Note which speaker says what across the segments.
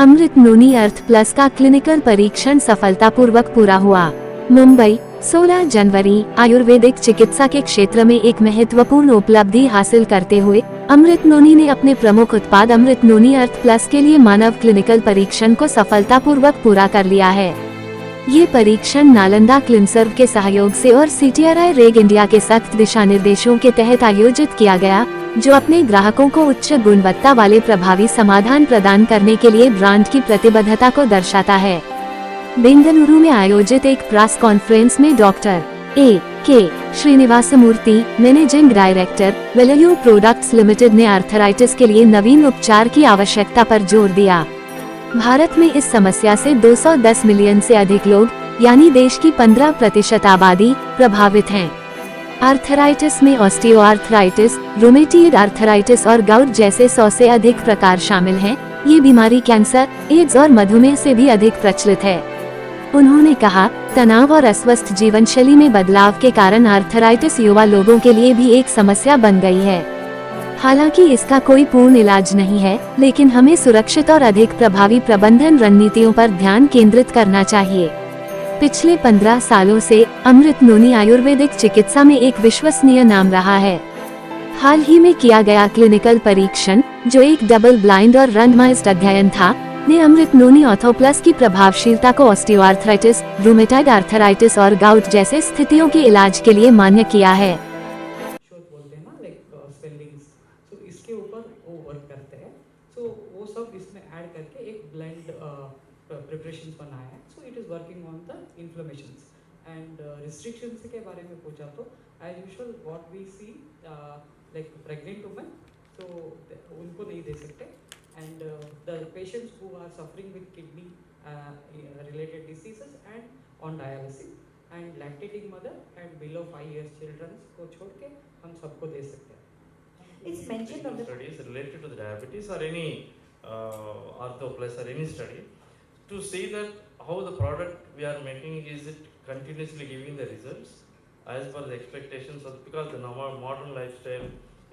Speaker 1: अमृत नोनी अर्थ plus का clinical परीक्षण सफलतापूर्वक पूरा हुआ। मुंबई, 16 जनवरी। आयुर्वेदिक चिकित्सा के क्षेत्र में एक महत्वपूर्ण उपलब्धि हासिल करते हुए अमृत नोनी ने अपने प्रमुख उत्पाद अमृत नोनी अर्थ प्लस के लिए मानव क्लिनिकल परीक्षण को सफलतापूर्वक पूरा कर लिया है। ये परीक्षण नालंदा क्लिनसर्व के सहयोग से और आरआई-र इंडिया के सख्त दिशा निर्देशों के तहत आयोजित किया गया, जो अपने ग्राहकों को उच्च गुणवत्ता वाले प्रभावी समाधान प्रदान करने के लिए ब्रांड की प्रतिबद्धता को दर्शाता है। बेंगलुरु में आयोजित एक प्रेस कॉन्फ्रेंस में doctor K Srinivasamurthy, managing director, value products limited ने आर्थराइटिस के लिए नवीन उपचार की आवश्यकता पर जोर दिया। भारत में इस समस्या से 210 मिलियन से अधिक लोग, यानी देश की 15% आबादी, प्रभावित हैं। आर्थराइटिस में ऑस्टियोआर्थराइटिस, रूमेटॉइड आर्थराइटिस और गाउट जैसे 100 से अधिक प्रकार शामिल हैं। ये बीमारी कैंसर, एड्स और मधुमेह से भी अधिक प्रचलित है। उन्होंने कहा, तनाव और अस्वस्थ जीवनशैली में बदलाव के कारण आर्थराइटिस युवा लोगों के लिए भी एक समस्या बन गई है। हालांकि इसका कोई पूर्ण इलाज नहीं है, लेकिन हमें सुरक्षित और अधिक प्रभावी प्रबंधन रणनीतियों पर ध्यान केंद्रित करना चाहिए। पिछले 15 सालों से अमृत नोनी आयुर्वेदिक चिकित्सा में एक विश्वसनीय नाम रहा है। हाल ही में किया गया क्लिनिकल परीक्षण, जो एक डबल ब्लाइंड और रैंडमाइज्ड अध्ययन था, ने अमृत नोनी ऑर्थो प्लस की प्रभावशीलता को ऑस्टियोआर्थराइटिस, रूमेटॉइड आर्थराइटिस और गाउट जैसे स्थितियों के इलाज के लिए मान्य किया है।
Speaker 2: बोलते हैं ना, लाइक स्पेलिंग्स, तो इसके ऊपर वो वर्क करते हैं। सो वो सब इसमें ऐड करके एक ब्लेंड प्रिपरेशंस बनाया है। So it is working on the inflammations and restrictions के बारे में पूछा तो as usual what we see like pregnant women, तो उनको नहीं दे सकते, and the patients who are suffering with kidney related diseases and on dialysis and lactating mother and below 5 years children को छोड़ के हम सबको दे सकते हैं।
Speaker 3: It's mentioned on the
Speaker 4: studies related to the diabetes or any ortho plus or any study to see that how the product we are making, is it continuously giving the results as per the expectations of, because the modern lifestyle,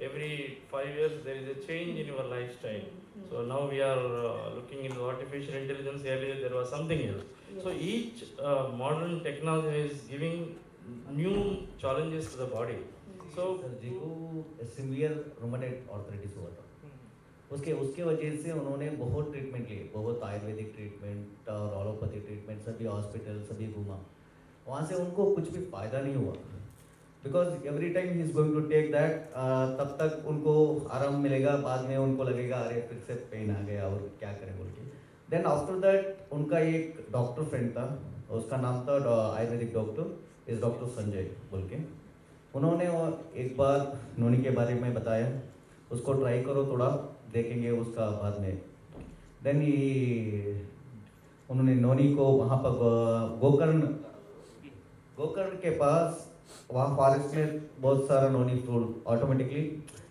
Speaker 4: every 5 years there is a change in your lifestyle. So now we are looking into artificial intelligence. Earlier there was something else.
Speaker 3: Yes.
Speaker 4: So each modern technology is giving new challenges to the body. So
Speaker 5: जी को severe rheumatoid arthritis हुआ था, उसके वजह से उन्होंने बहुत treatment लिए, बहुत आयुर्वेदिक ट्रीटमेंट और एलोपैथी ट्रीटमेंट, सभी हॉस्पिटल सभी घूमा, वहाँ से उनको कुछ भी फ़ायदा नहीं हुआ। Because every time he is going to take that, तब तक उनको आराम मिलेगा, बाद में उनको लगेगा अरे फिर से पेन आ गया और क्या करें बोल के। देन आफ्टर दैट उनका एक डॉक्टर फ्रेंड था, उसका नाम था आयुर्वेदिक डॉक्टर इस डॉक्टर संजय बोल के। उन्होंने एक बार नोनी के बारे में बताया, उसको ट्राई करो थोड़ा, देखेंगे उसका बाद में। देन उन्होंने नोनी को वहाँ पर गोकर्ण के पास, वहाँ फॉरेस्ट में बहुत सारा नोनी फ्रूट ऑटोमेटिकली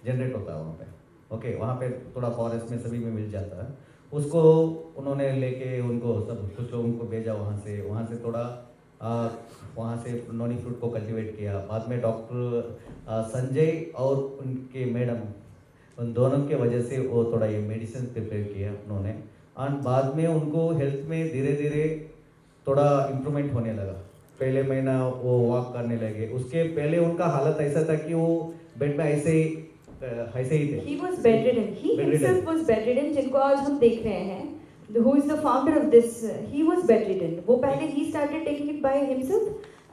Speaker 5: जनरेट होता है वहाँ पे। ओके, वहाँ पे थोड़ा फॉरेस्ट में सभी में मिल जाता है। उसको उन्होंने लेके उनको सब कुछ लोगों को भेजा वहाँ से थोड़ा वहाँ से नोनी फ्रूट को कल्टीवेट किया। बाद में डॉक्टर संजय और उनके मैडम, उन दोनों के वजह से वो थोड़ा ये मेडिसिन प्रिपेयर किया उन्होंने, और बाद में उनको हेल्थ में धीरे धीरे थोड़ा इम्प्रूवमेंट होने लगा। पहले महीना वो वॉक करने लगे, उसके पहले उनका हालत ऐसा था कि वो बेड में ऐसे ही थे।
Speaker 3: He was bedridden. He himself was bedridden, जिनको आज हम देख रहे हैं। Who is the founder of this? He was bedridden. वो पहले he started taking it by himself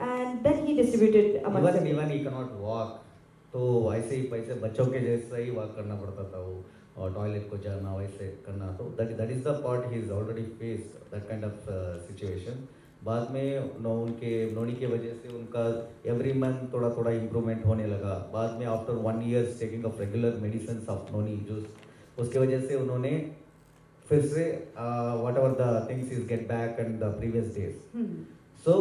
Speaker 3: and then he distributed among them.
Speaker 5: Even he cannot walk. तो ऐसे ही बच्चों के जैसा ही वॉक करना पड़ता था वो, और टॉयलेट को जाना वैसे करना। तो that is the part he is already faced that kind of situation. बाद में उनके नोनी के वजह से उनका एवरी मंथ थोड़ा थोड़ा इम्प्रूवमेंट होने लगा। बाद में after 1 year taking of regular medicine of noni juice, उसके वजह से उन्होंने फिर से whatever the things is get back and the previous days. So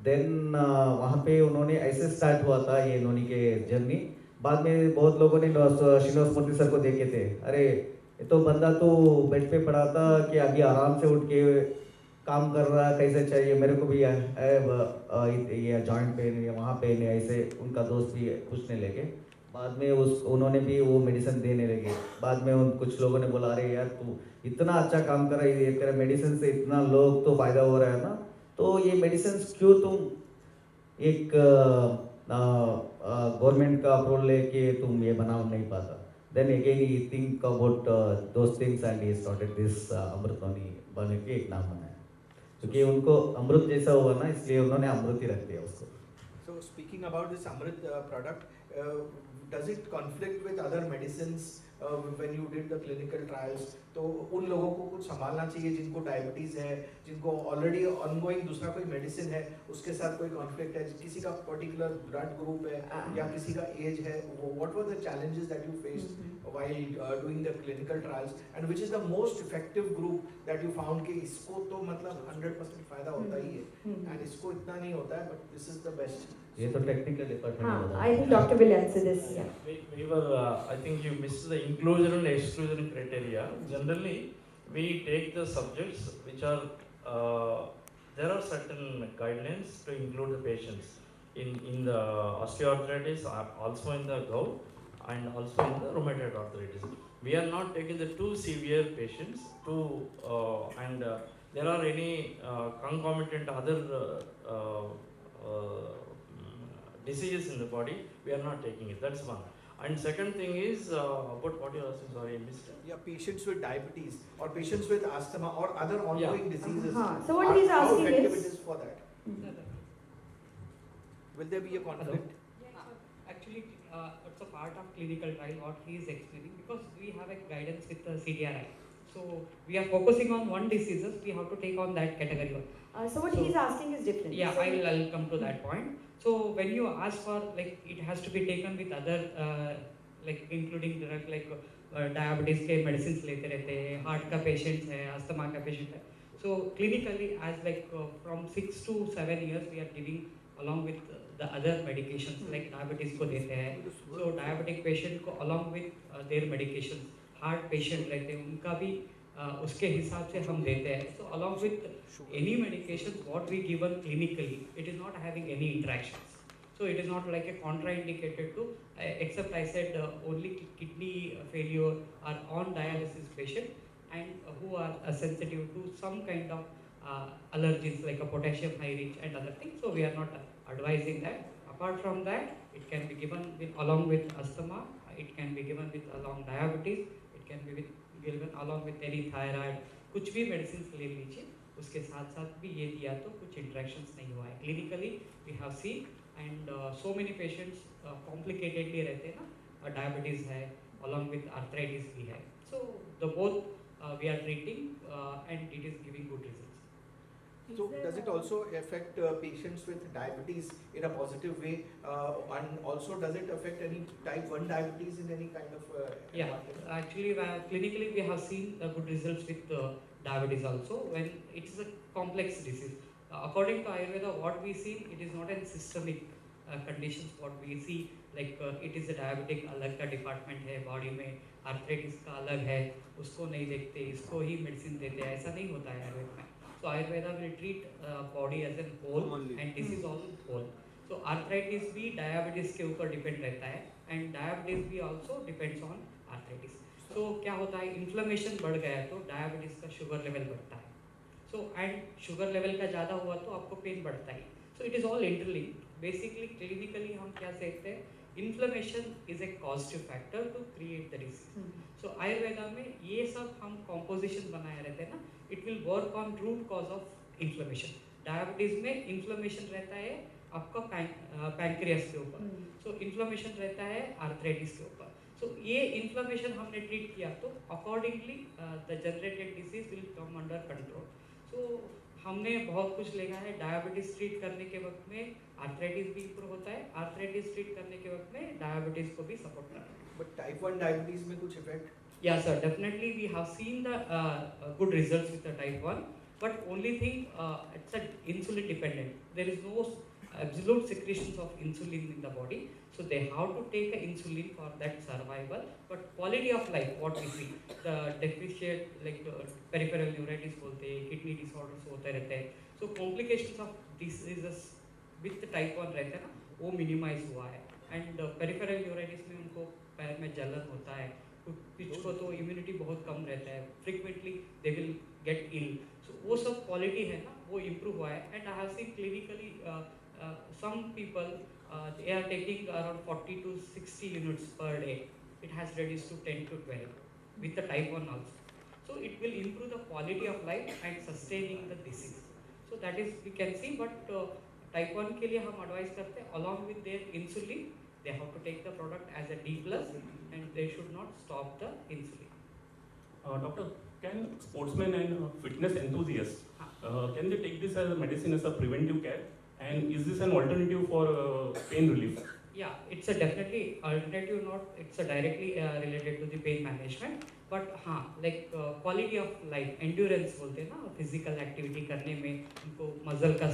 Speaker 5: then वहाँ पे उन्होंने ऐसे स्टार्ट हुआ था ये नोनी के जर्नी। बाद में बहुत लोगों ने श्रीनिवासमूर्ति सर को देखे थे, अरे ये तो बंदा तो बेड पे पड़ा था कि अभी आराम से उठ के काम कर रहा है, कैसे चाहिए मेरे को भी ये जॉइंट पेन या वहाँ पेन है, ऐसे उनका दोस्त भी पूछने लगे। बाद में उन्होंने भी वो मेडिसिन देने लगे। बाद में उन कुछ लोगों ने बोला, अरे यार तू इतना अच्छा काम कर रहा है, ये तेरा मेडिसिन से इतना लोग तो फ़ायदा हो रहा है ना, तो ये मेडिसिन क्यों तुम एक गवर्नमेंट का अप्रूवल लेके तुम ये बना नहीं पाता। Then again he think about those things and he started this Amritvani बने के एक नाम बनाया, क्योंकि उनको अमृत जैसा हुआ ना, इसलिए उन्होंने अमृत ही रख दिया उसको।
Speaker 6: So speaking about this Amrit product, does it conflict with other medicines when you did the clinical trials? तो उन लोगों को कुछ संभालना चाहिए जिनको डायबिटीज है, जिनको ऑलरेडी ऑनगोइंग दूसरा कोई मेडिसिन है, उसके साथ कोई कॉन्फ्लिक्ट है, किसी का पर्टिकुलर ब्लड ग्रुप है या किसी का एज है, what were the challenges that you faced while doing the clinical trials, and which is the most effective group that you found कि इसको तो मतलब 100% फायदा होता ही है and इसको इतना नहीं होता है, but this is the best.
Speaker 5: ये तो टेक्निकल डिपार्टमेंट
Speaker 3: हाँ,
Speaker 5: में
Speaker 3: I think Doctor will answer this. Yeah.
Speaker 4: We were, I think you missed the inclusion and exclusion criteria. Generally, we take the subjects which are, there are certain guidelines to include the patients in the osteoarthritis, also in the gout, and also in the rheumatoid arthritis. We are not taking the too severe patients and there are any concomitant other diseases in the body, we are not taking it. That's one. And second thing is about what you are asking. Sorry, I missed it.
Speaker 6: Yeah, patients with diabetes or patients with asthma or other ongoing diseases.
Speaker 3: So what he's
Speaker 6: how
Speaker 3: asking
Speaker 6: effective
Speaker 3: is,
Speaker 6: it is for that? Will there be a conflict?
Speaker 2: Actually, it's a part of clinical trial what he is explaining, because we have a guidance with the CDRI. So we are focusing on one diseases, we have to take on that category one.
Speaker 3: so what he's asking is different.
Speaker 2: Yeah,
Speaker 3: So
Speaker 2: I'll come to that point. So when you ask for, like, it has to be taken with other like including drug like diabetes के medicines लेते रहते हैं, heart का patients है, asthma का patient है. So clinically as like from 6 to 7 years we are giving along with the other medications like diabetes को देते हैं. So diabetic patient को along with their medications, heart patient रहते हैं उनका भी उसके हिसाब से हम देते हैं. So along with any medications what we given clinically, it is not having any interactions. So it is not like a contraindicated to, except I said only kidney failure or on dialysis patient and who are sensitive to some kind of allergens like a potassium high rich and other things. So we are not advising that. Apart from that, it can be given along with asthma, it can be given with along diabetes, it can be given along with any thyroid. कुछ भी medicine ले लीजिए, उसके साथ साथ भी ये दिया तो कुछ इंट्रैक्शंस नहीं हुआ है. Clinically we have seen and so many patients complicatedly रहते हैं ना, डायबिटीज़ है along with arthritis भी है. So the both we are treating and it is giving good results.
Speaker 6: So does it also affect patients with diabetes in a positive way, and also does it affect any type 1 diabetes in any kind of
Speaker 2: Yeah, actually clinically we have seen good results with diabetes also when it is a complex disease. According to Ayurveda, what we see, it is not a systemic conditions. What we see like it is a diabetic अलग का department है body में, arthritis का अलग है, उसको नहीं देखते, इसको ही medicine देते हैं, ऐसा नहीं होता है आयुर्वेद में. So Ayurveda will treat body as a whole and disease also whole. So arthritis भी diabetes के ऊपर depend रहता है and diabetes भी also depends on arthritis. So क्या होता है, inflammation बढ़ गया तो diabetes का sugar level बढ़ता है. So and sugar level का ज़्यादा हुआ तो आपको pain बढ़ता है. So it is all interlinked. Basically clinically हम क्या कहते हैं, inflammation is a causative factor to create the disease. So Ayurveda में ये सब हम composition बनाए रहते हैं ना, it will work on root cause of inflammation. Diabetes में inflammation रहता है आपका pancreas के ऊपर, so inflammation रहता है arthritis के ऊपर. So ये inflammation हमने treat किया तो accordingly the generated disease will come under control. So हमने बहुत कुछ देखा है, डायबिटीज ट्रीट करने के वक्त में आर्थराइटिस भी इंप्रूव होता है, आर्थराइटिस ट्रीट करने के वक्त में डायबिटीज को भी सपोर्ट करता है.
Speaker 6: But type 1 diabetes में कुछ effect?
Speaker 2: Yeah sir, definitely we have seen the good results with the type 1, but only thing it's a insulin dependent. There is no absolute secretions of insulin in the body, so they have to take a insulin for that survival. But quality of life, what we see, the deficient like peripheral neuritis बोलते हैं, kidney disorders होते रहते हैं, so complications of diseases with the type 1 रहते हैं ना, वो minimize हुआ है. एंड पेरिफेरल यूराइटिस में उनको पैर में जलन होता है, कुछ को तो इम्यूनिटी बहुत कम रहता है, frequently they will get ill. So वो सब क्वालिटी है ना, वो इम्प्रूव हुआ है। And I have seen clinically some people they are taking around 40 to 60 units per day. It has reduced to 10 to 12 with the type 1 also. So it will improve the quality of life and sustaining the disease. So that is we can see, but type 1 के लिए हम advise करते हैं along with their insulin they have to take the product as a D plus and they should not stop the insulin.
Speaker 7: Doctor, can sportsmen and fitness enthusiasts can they take this as a medicine as a preventive care, and is this an alternative for pain relief?
Speaker 2: Yeah, it's a definitely alternative, not it's a directly related to the pain management, but हाँ like quality of life, endurance बोलते हैं ना, physical activity करने में उनको muscle का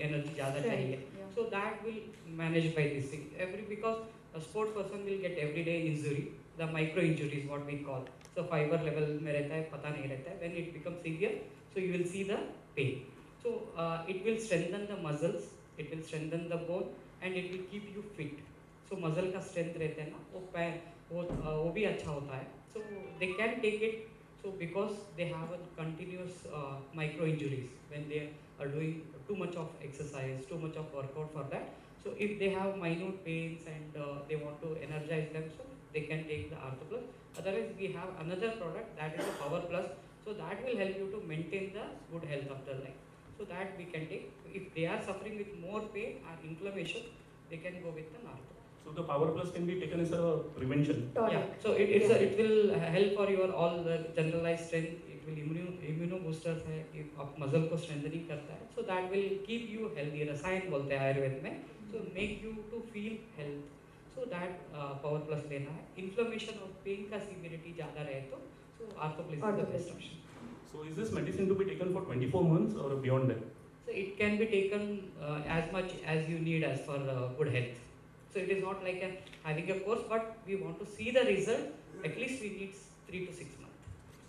Speaker 2: energy ज़्यादा चाहिए, so that will manage by this thing because a sport person will get everyday injury, the micro injuries what we call, so fiber level में रहता है, पता नहीं रहता है, when it becomes severe, so you will see the pain, so it will strengthen the muscles, it will strengthen the bone and it will keep you fit. So muscle का strength रहता है ना, वो भी अच्छा होता है, so they can take it, so because they have a continuous micro injuries when they are doing too much of exercise, too much of workout for that, so if they have minute pains and they want to energize themselves, they can take the Artho Plus. Otherwise we have another product that is the Power Plus, so that will help you to maintain the good health of the life. So that we can take. If they are suffering with more pain or inflammation, they can go with the Artho.
Speaker 7: So the Power Plus can be taken as a prevention.
Speaker 2: Yeah. So it will help for your all the generalized strength. It will immuno boosters है, आप muscle को strengthening करता है. So that will keep you healthy. रसायन बोलते हैं आयुर्वेद में. So make you to feel health. So that Power Plus लेना है. Inflammation और pain का severity ज़्यादा रहे तो so Artho Plus is the best option.
Speaker 7: So is this medicine to be taken for 24 months or beyond that?
Speaker 2: So it can be taken as much as you need as for good health. So it is not like having a course, but we want to see the result. At least we need 3 to 6 months.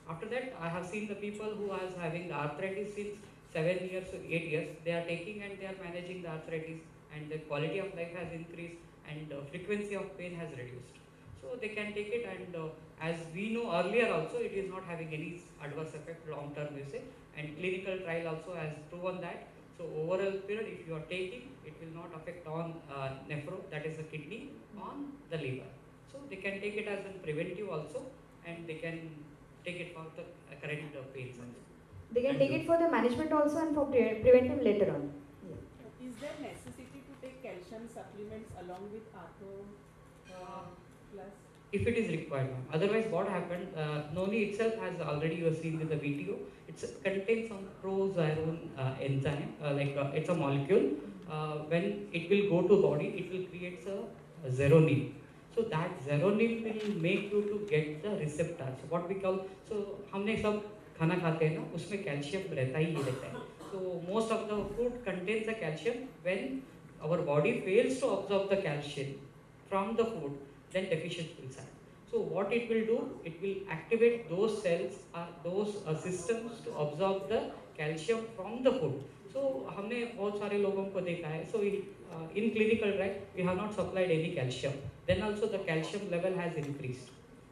Speaker 2: After that, I have seen the people who are having the arthritis since 7 years or 8 years. They are taking and they are managing the arthritis, and the quality of life has increased and frequency of pain has reduced. So they can take it, and as we know earlier also, it is not having any adverse effect long term usage, and clinical trial also has proven that. So overall period, if you are taking, it will not affect on nephro, that is the kidney, on the liver. So they can take it as a preventive also, and they can take it for the current pains also.
Speaker 3: They can take it for the management also and for preventive later on.
Speaker 8: Yeah. Is there necessity to take calcium supplements along with Artho Plus?
Speaker 2: If it is required, ma'am. Otherwise, what happened? Noni itself has already you have seen with the video. It contains some progesterone enzyme, it's a molecule. When it will go to body, it will create a zeronin. So that zeronin will make you to get the receptor. So what we call, so हमने सब खाना खाते हैं ना, उसमें calcium रहता ही रहता है. So most of the food contains the calcium. When our body fails to absorb the calcium from the food, then deficiency will start. So what it will do, it will activate those cells or those systems to absorb the calcium from the food. So हमने बहुत सारे लोगों को देखा है. So in clinical trial, we have not supplied any calcium. Then also the calcium level has increased.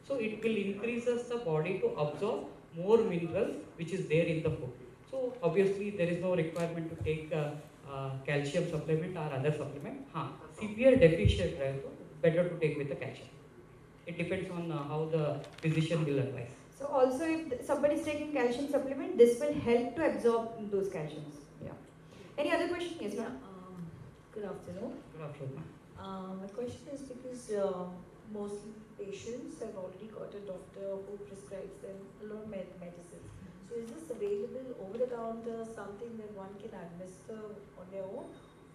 Speaker 2: So it will increases the body to absorb more minerals which is there in the food. So obviously there is no requirement to take calcium supplement or other supplement. हाँ, severe deficient रहे तो better to take with the calcium. It depends on how the physician will advise.
Speaker 3: So also if somebody is taking calcium supplement, this will help to absorb those calciums. Yeah. Any other question? Yes, ma'am.
Speaker 9: Good afternoon.
Speaker 2: Good afternoon.
Speaker 9: My question is because mostly patients have already got a doctor who prescribes them a lot of medicines. So is this available over the counter, something that one can administer on their own,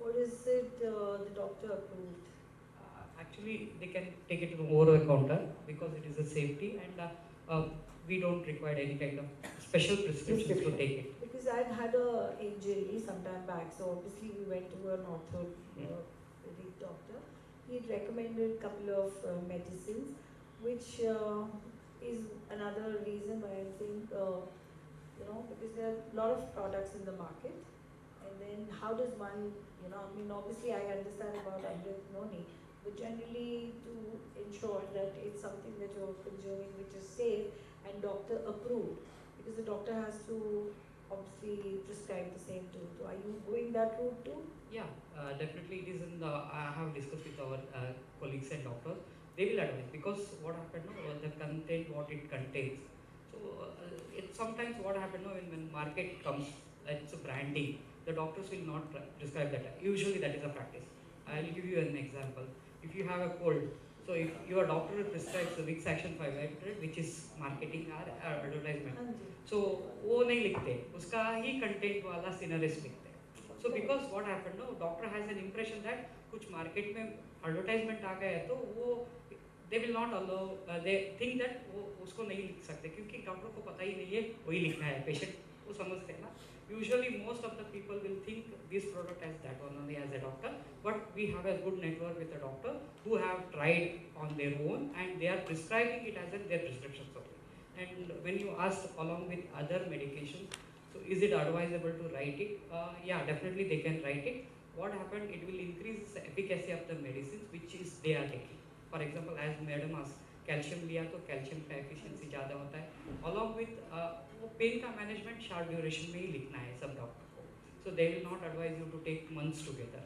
Speaker 9: or is it the doctor approved?
Speaker 2: Actually, they can take it over the counter because it is a safety, and we don't require any kind of special prescriptions to take it.
Speaker 9: Because I've had a injury some time back, so obviously we went to an orthopedic doctor. He recommended a couple of medicines, which is another reason why I think, because there are a lot of products in the market, and then how does one, I mean, obviously I understand about Amrit Noni, but generally to ensure that it's something that you're consuming which is safe and doctor approved, because the doctor has to obviously prescribe the same too. So are you going that route too?
Speaker 2: Yeah, definitely it is in the, I have discussed with our colleagues and doctors. They will advise, because what happened now, the content, what it contains. So it sometimes what happened now, when market comes, it's a branding, the doctors will not prescribe that. Usually that is a practice. I will give you an example. If you have a cold, so if your doctor prescribes the Vicks Action 500, which is marketing or advertisement, so वो नहीं लिखते, उसका ही content वाला सिनरिस्ट लिखते हैं. So because what happened now, doctor has an impression that कुछ market में advertisement आ गया है, तो वो they will not allow, they think that वो उसको नहीं लिख सकते, क्योंकि डॉक्टर को पता ही नहीं है वही लिखना है, पेशेंट वो समझते हैं ना. Usually most of the people will think this product as that one only as a doctor, but we have a good network with a doctor who have tried on their own and they are prescribing it as in their prescriptions only. And when you ask along with other medications, so is it advisable to write it? Yeah, definitely they can write it. What happened, it will increase the efficacy of the medicines which is they are taking. For example, as madam asked, calcium लिया तो calcium का efficiency ज़्यादा होता है. Along with वो pain का management short duration में ही लिखना है सब डॉक्टर को. So they will not advise you to take months together.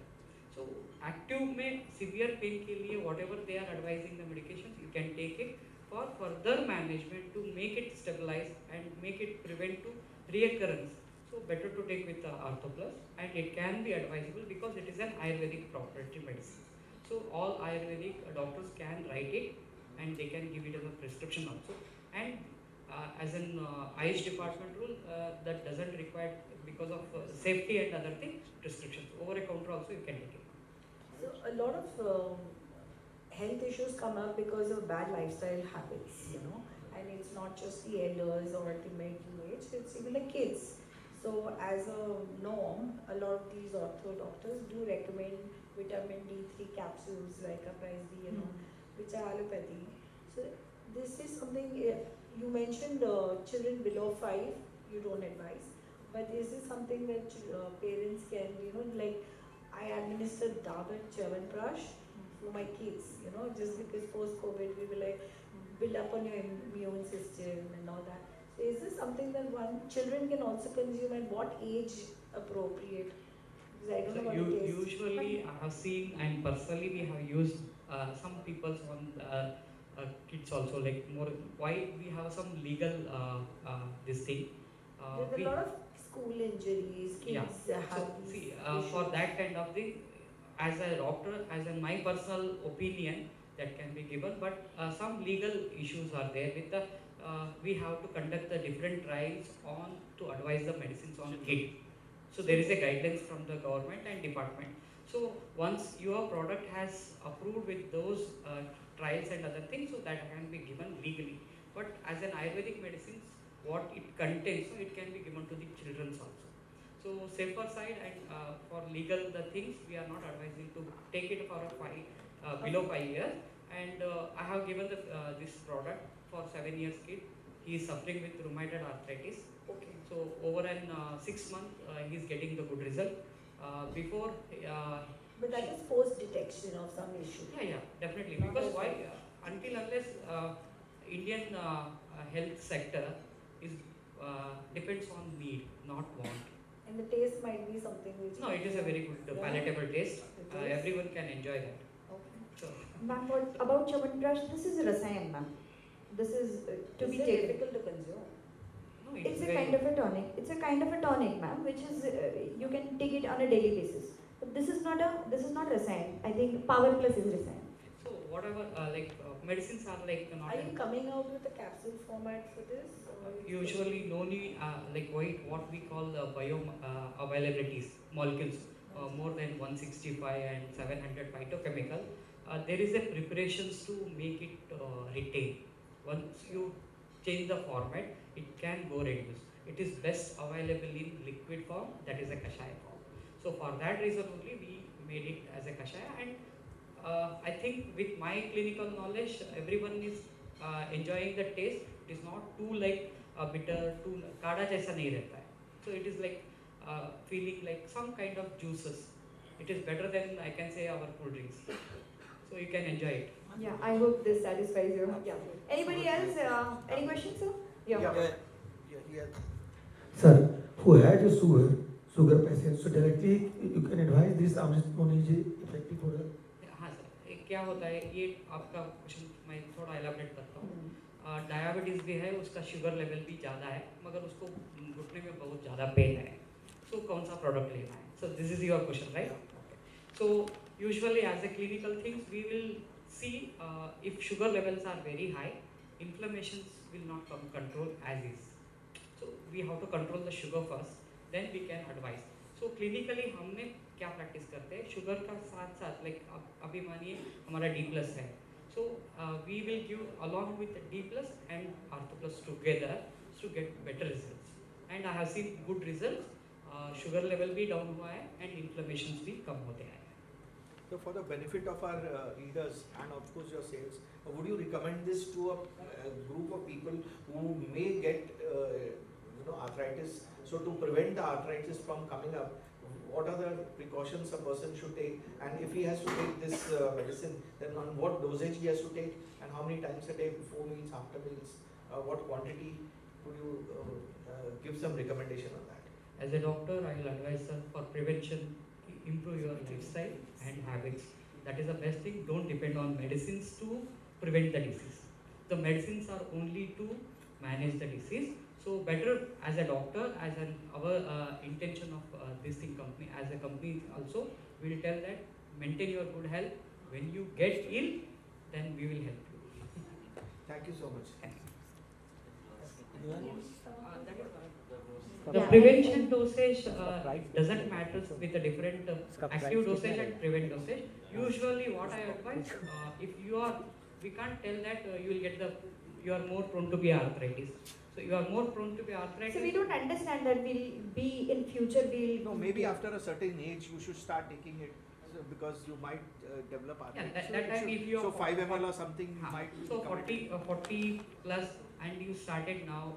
Speaker 2: So active में सीवियर पेन के लिए whatever they are advising the medication, you can take it for further management to make it stabilize and make it prevent to reoccurrence. So better to take with the ArthoPlus, and it can be advisable because it is an Ayurvedic proprietary medicine. So all Ayurvedic doctors can write it and they can give it as a prescription also. And as an Ayush department rule, that doesn't require, because of safety and other things, prescriptions. Over a counter also you can take it.
Speaker 9: So a lot of health issues come up because of bad lifestyle habits, you know, and it's not just the elders or the middle age, it's even the kids. So as a norm, a lot of these ortho doctors do recommend vitamin D3 capsules like Uprise D, you know, which are allopathy. So this is something, you mentioned children below 5, you don't advise, but this is something that parents can, you know, like I administered Dabur Chyawanprash for my kids, you know, just because post-COVID we were like, build up on your immune system and all that. So is this something that children can also consume, and what age appropriate? Because I don't know what it is.
Speaker 2: Usually I have seen, and personally we have used some people's on kids also, like more, why we have some legal this thing.
Speaker 9: There's a lot of school injuries, kids have
Speaker 2: so
Speaker 9: these
Speaker 2: see,
Speaker 9: issues.
Speaker 2: for that kind of thing, as a doctor, as in my personal opinion, that can be given, but some legal issues are there with the, we have to conduct the different trials on to advise the medicines on kid. So there is a guidelines from the government and department. So once your product has approved with those trials and other things, so that can be given legally. But as an Ayurvedic medicines, what it contains, so it can be given to the children's also. So safer side, and for legal the things, we are not advising to take it for a below 5 years. And I have given this product for 7 years kid. He is suffering with rheumatoid arthritis.
Speaker 9: Okay.
Speaker 2: So over an 6 months, he is getting the good result. Before.
Speaker 9: But that is post-detection of some issue.
Speaker 2: Yeah, definitely. Because why? Until unless Indian health sector is depends on need, not want.
Speaker 9: And the taste might be something which.
Speaker 2: No, it is a very good palatable taste. Everyone can enjoy that.
Speaker 9: Okay.
Speaker 2: So.
Speaker 3: Ma'am, what about Chyawanprash? This is rasayan, ma'am. This is to be taken.
Speaker 9: Difficult to consume.
Speaker 2: No,
Speaker 3: It's a kind of a tonic. It's a kind of a tonic, ma'am, which is you can take it on a daily basis. But this is not rasayan. I think Power Plus is rasayan.
Speaker 2: So whatever medicines are like not.
Speaker 9: Are you coming out with a capsule format for this?
Speaker 2: Usually no need like what we call the bio availabilities molecules more than 165 and 700 phytochemical. There is a preparations to make it retain. Once you change the format, it can go reduce. It is best available in liquid form, that is a kashaya form. So for that reason only we made it as a kashaya, and I think with my clinical knowledge, everyone is enjoying the taste. It is not too like bitter, too kada jaisa nahi rehta hai. So it is like feeling like some kind of juices. It is better than I can say our cool drinks. So so you can enjoy it.
Speaker 3: Yeah, I hope this satisfies you. Yeah. Anybody else? Any questions, sir?
Speaker 6: Yeah.
Speaker 10: Sir, who had a sugar patient, so directly you can advise this amritnoni is effective for her.
Speaker 2: हाँ sir, क्या होता है ये आपका question मैं थोड़ा elaborate करता हूँ. डायबिटीज़ भी है, उसका शुगर लेवल भी ज़्यादा है, मगर उसको घुटने में बहुत ज़्यादा पेन है. So कौन सा प्रोडक्ट लेना है? So this is your question, right? Okay. So usually as a clinical things we will see if sugar levels are very high, inflammations will not come control as is. So we have to control the sugar first, then we can advise. So clinically हमने क्या practice करते हैं, sugar का साथ साथ like अभी मानिए हमारा D+ है, so we will give along with the D+ and R2+ together to get better results, and I have seen good results. Sugar level भी down हुआ है and inflammations भी कम होते हैं.
Speaker 6: So for the benefit of our readers and of course your sales, would you recommend this to a group of people who may get arthritis? So to prevent the arthritis from coming up, what are the precautions a person should take? And if he has to take this medicine, then on what dosage he has to take, and how many times a day, before meals, after meals, what quantity? Could you give some recommendation on that?
Speaker 2: As a doctor, I will advise for prevention, improve your lifestyle and habits. That is the best thing. Don't depend on medicines to prevent the disease. The medicines are only to manage the disease. So better as a doctor, as our intention of this thing company, as a company also, we will tell that maintain your good health. When you get ill, then we will help you.
Speaker 6: Thank you so much.
Speaker 2: Thank you. The prevention dosage doesn't matter with the different active dosage and prevent dosage. Usually what I advise, if you are, we can't tell that you will get you are more prone to be arthritis. So you are more prone to be arthritis.
Speaker 3: So we don't understand that we'll be in future,
Speaker 6: No, maybe after a certain age you should start taking it, because you might develop arthritis.
Speaker 2: Yeah, that time if you
Speaker 6: so 5 ml or something you might.
Speaker 2: So 40 plus, and you started now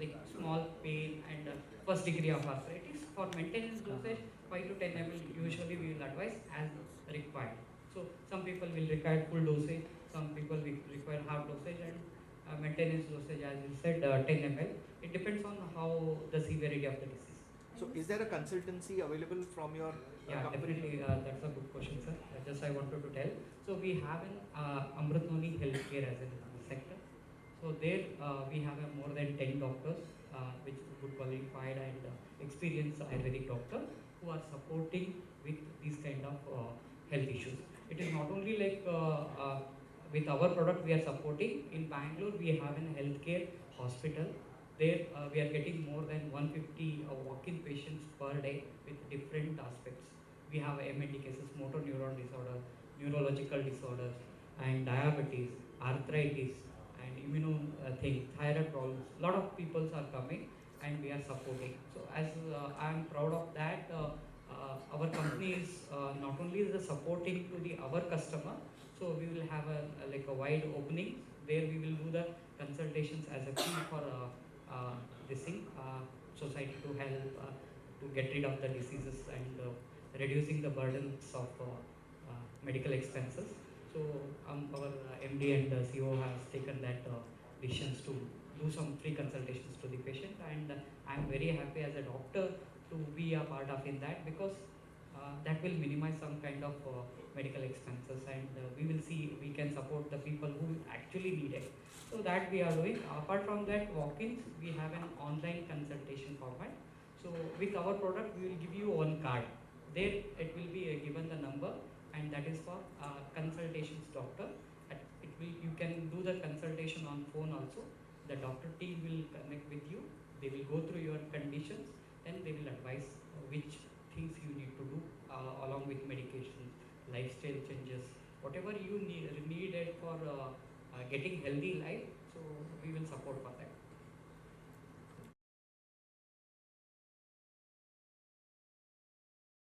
Speaker 2: like small pain and first degree of arthritis. For maintenance dosage, 5 to 10 ml usually we will advise as required. So some people will require full dosage, some people will require half dosage, and maintenance dosage, as you said, 10 ml. It depends on how the severity of the disease.
Speaker 6: So is there a consultancy available from your company?
Speaker 2: Definitely, that's a good question, sir. Just I wanted to tell. So we have an Amritnoni Healthcare as a sector. So there we have more than 10 doctors, which good qualified and experienced Ayurvedic doctor who are supporting with these kind of health issues. It is not only like with our product we are supporting. In Bangalore we have a healthcare hospital. There we are getting more than 150 walk-in patients per day with different aspects. We have MND cases, motor neuron disorder, neurological disorders, and diabetes, arthritis, and thyroid problems. A lot of people are coming and we are supporting. So as I am proud of that, our company is not only the supporting to our customer, so we will have a wide opening. There we will do the consultations as a fee for society to help to get rid of the diseases and reducing the burdens of medical expenses. So our MD and CEO has taken that decisions to do some free consultations to the patient, and I am very happy as a doctor to be a part of in that, because that will minimize some kind of medical expenses, and we will see we can support the people who actually need it. So that we are doing. Apart from that, walk-ins, we have an online consultation format. So with our product, we will give you one card. There it will be given the number, and that is for consultations doctor. You can do the consultation on phone also. The doctor team will connect with you. They will go through your conditions, and they will advise which things you need to do along with medications, lifestyle changes, whatever you needed for getting healthy life. So we will support for that.